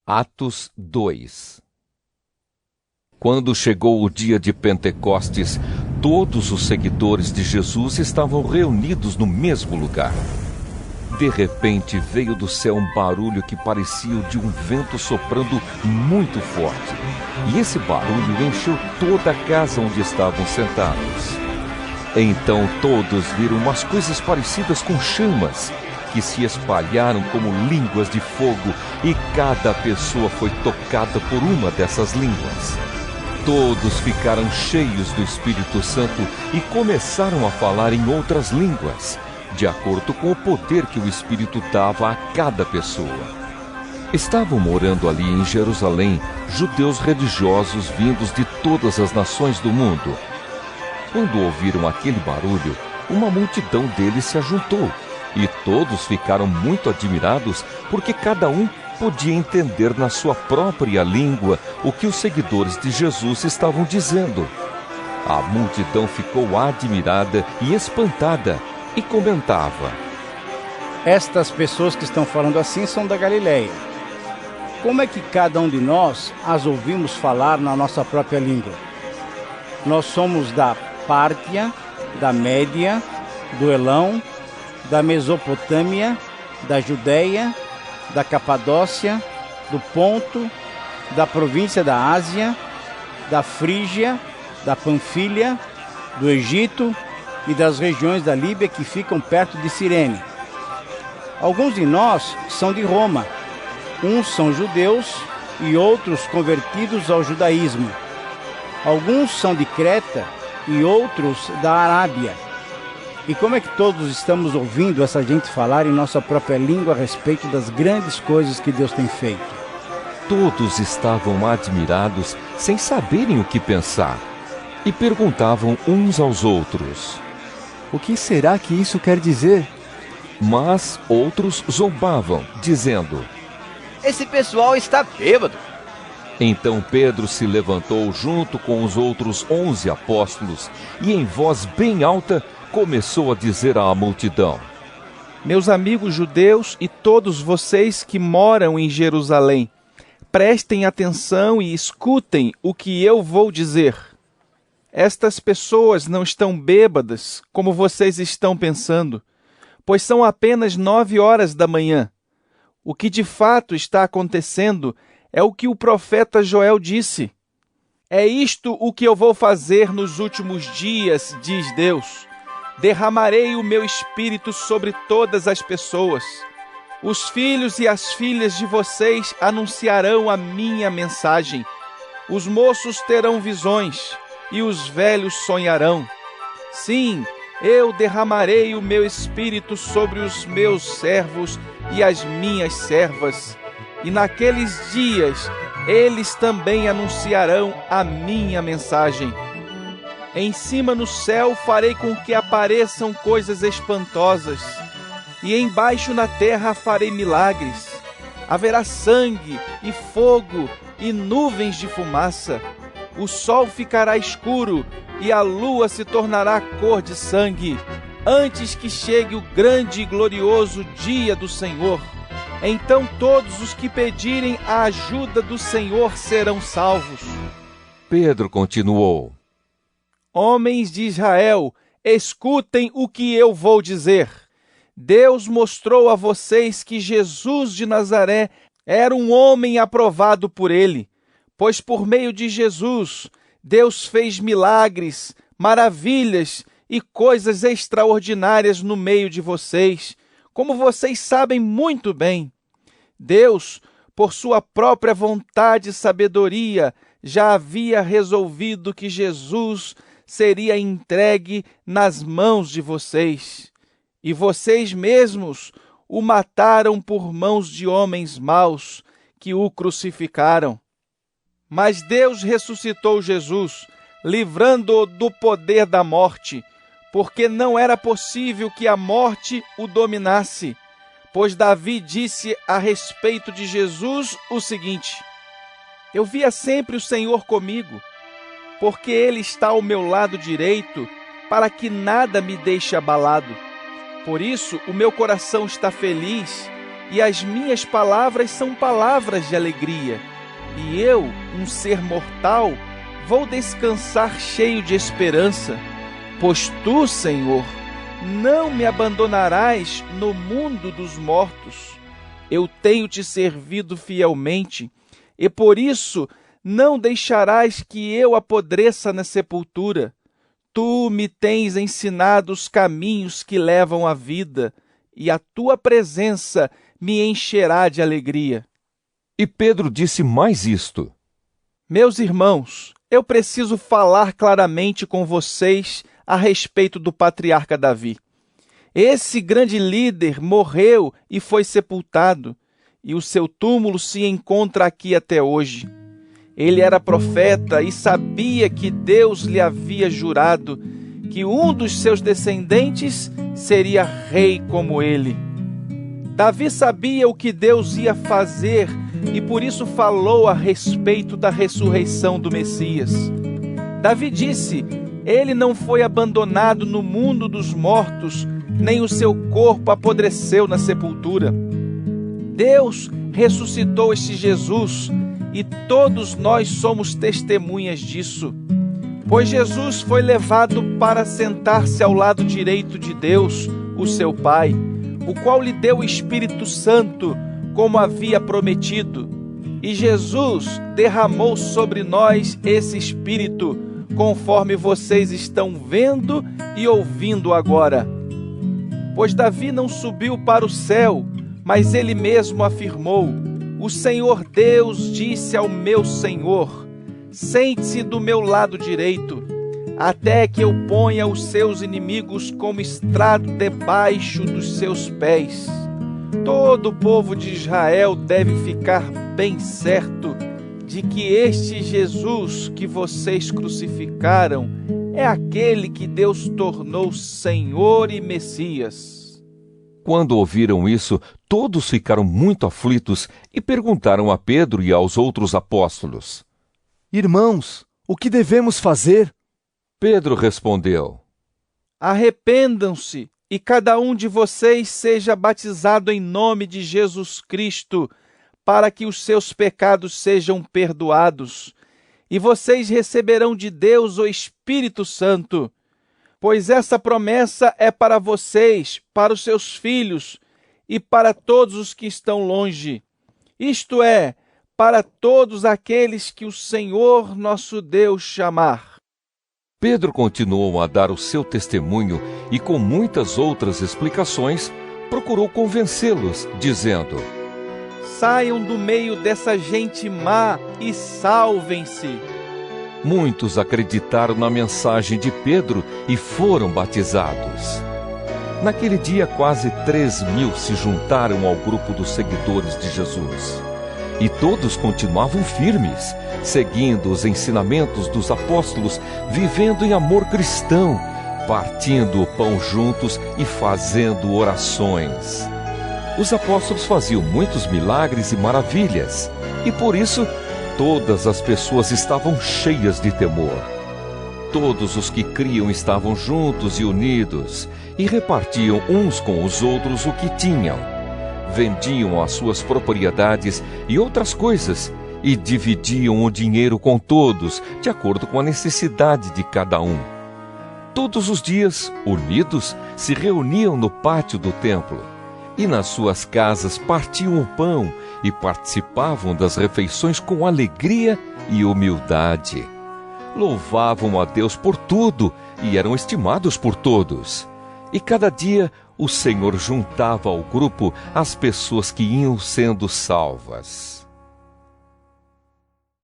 Atos 2. Quando chegou o dia de Pentecostes, todos os seguidores de Jesus estavam reunidos no mesmo lugar. De repente veio do céu um barulho que parecia o de um vento soprando muito forte. E esse barulho encheu toda a casa onde estavam sentados. Então todos viram umas coisas parecidas com chamas, que se espalharam como línguas de fogo, e cada pessoa foi tocada por uma dessas línguas. Todos ficaram cheios do Espírito Santo e começaram a falar em outras línguas, de acordo com o poder que o Espírito dava a cada pessoa. Estavam morando ali em Jerusalém judeus religiosos vindos de todas as nações do mundo. Quando ouviram aquele barulho, uma multidão deles se ajuntou, e todos ficaram muito admirados, porque cada um podia entender na sua própria língua o que os seguidores de Jesus estavam dizendo. A multidão ficou admirada e espantada e comentava: Estas pessoas que estão falando assim são da Galileia. Como é que cada um de nós as ouvimos falar na nossa própria língua? Nós somos da Pártia, da Média, do Elão, da Mesopotâmia, da Judéia, da Capadócia, do Ponto, da província da Ásia, da Frígia, da Panfilha, do Egito e das regiões da Líbia que ficam perto de Cirene. Alguns de nós são de Roma, uns são judeus e outros convertidos ao judaísmo. Alguns são de Creta e outros da Arábia. E como é que todos estamos ouvindo essa gente falar em nossa própria língua a respeito das grandes coisas que Deus tem feito? Todos estavam admirados, sem saberem o que pensar, e perguntavam uns aos outros: O que será que isso quer dizer? Mas outros zombavam, dizendo: Esse pessoal está bêbado. Então Pedro se levantou junto com os outros 11 apóstolos e, em voz bem alta, começou a dizer à multidão: Meus amigos judeus e todos vocês que moram em Jerusalém, prestem atenção e escutem o que eu vou dizer. Estas pessoas não estão bêbadas, como vocês estão pensando, pois são apenas 9 horas da manhã. O que de fato está acontecendo é o que o profeta Joel disse. É isto o que eu vou fazer nos últimos dias, diz Deus. Derramarei o meu espírito sobre todas as pessoas. Os filhos e as filhas de vocês anunciarão a minha mensagem. Os moços terão visões e os velhos sonharão. Sim, eu derramarei o meu espírito sobre os meus servos e as minhas servas. E naqueles dias eles também anunciarão a minha mensagem. Em cima no céu farei com que apareçam coisas espantosas, e embaixo na terra farei milagres. Haverá sangue e fogo e nuvens de fumaça. O sol ficará escuro e a lua se tornará cor de sangue, antes que chegue o grande e glorioso dia do Senhor. Então todos os que pedirem a ajuda do Senhor serão salvos. Pedro continuou: Homens de Israel, escutem o que eu vou dizer. Deus mostrou a vocês que Jesus de Nazaré era um homem aprovado por ele, pois por meio de Jesus, Deus fez milagres, maravilhas e coisas extraordinárias no meio de vocês, como vocês sabem muito bem. Deus, por sua própria vontade e sabedoria, já havia resolvido que Jesus seria entregue nas mãos de vocês. E vocês mesmos o mataram por mãos de homens maus que o crucificaram. Mas Deus ressuscitou Jesus, livrando-o do poder da morte, porque não era possível que a morte o dominasse. Pois Davi disse a respeito de Jesus o seguinte: Eu via sempre o Senhor comigo, porque Ele está ao meu lado direito, para que nada me deixe abalado. Por isso o meu coração está feliz e as minhas palavras são palavras de alegria. E eu, um ser mortal, vou descansar cheio de esperança, pois tu, Senhor, não me abandonarás no mundo dos mortos. Eu tenho te servido fielmente, e por isso não deixarás que eu apodreça na sepultura. Tu me tens ensinado os caminhos que levam à vida, e a tua presença me encherá de alegria. E Pedro disse mais isto: Meus irmãos, eu preciso falar claramente com vocês a respeito do patriarca Davi. Esse grande líder morreu e foi sepultado, e o seu túmulo se encontra aqui até hoje. Ele era profeta e sabia que Deus lhe havia jurado que um dos seus descendentes seria rei como ele. Davi sabia o que Deus ia fazer e por isso falou a respeito da ressurreição do Messias. Davi disse: ele não foi abandonado no mundo dos mortos, nem o seu corpo apodreceu na sepultura. Deus ressuscitou este Jesus e todos nós somos testemunhas disso. Pois Jesus foi levado para sentar-se ao lado direito de Deus, o seu Pai, o qual lhe deu o Espírito Santo, como havia prometido. E Jesus derramou sobre nós esse Espírito, conforme vocês estão vendo e ouvindo agora. Pois Davi não subiu para o céu, mas ele mesmo afirmou: o Senhor Deus disse ao meu Senhor: sente-se do meu lado direito, até que eu ponha os seus inimigos como estrado debaixo dos seus pés. Todo o povo de Israel deve ficar bem certo de que este Jesus que vocês crucificaram é aquele que Deus tornou Senhor e Messias. Quando ouviram isso, todos ficaram muito aflitos e perguntaram a Pedro e aos outros apóstolos: Irmãos, o que devemos fazer? Pedro respondeu: Arrependam-se e cada um de vocês seja batizado em nome de Jesus Cristo, para que os seus pecados sejam perdoados, e vocês receberão de Deus o Espírito Santo. Pois essa promessa é para vocês, para os seus filhos e para todos os que estão longe. Isto é, para todos aqueles que o Senhor nosso Deus chamar. Pedro continuou a dar o seu testemunho e, com muitas outras explicações, procurou convencê-los, dizendo: Saiam do meio dessa gente má e salvem-se. Muitos acreditaram na mensagem de Pedro e foram batizados. Naquele dia, quase 3.000 se juntaram ao grupo dos seguidores de Jesus. E todos continuavam firmes, seguindo os ensinamentos dos apóstolos, vivendo em amor cristão, partindo o pão juntos e fazendo orações. Os apóstolos faziam muitos milagres e maravilhas, e por isso todas as pessoas estavam cheias de temor. Todos os que criam estavam juntos e unidos, e repartiam uns com os outros o que tinham. Vendiam as suas propriedades e outras coisas, e dividiam o dinheiro com todos, de acordo com a necessidade de cada um. Todos os dias, unidos, se reuniam no pátio do templo, e nas suas casas partiam o pão e participavam das refeições com alegria e humildade. Louvavam a Deus por tudo e eram estimados por todos. E cada dia o Senhor juntava ao grupo as pessoas que iam sendo salvas.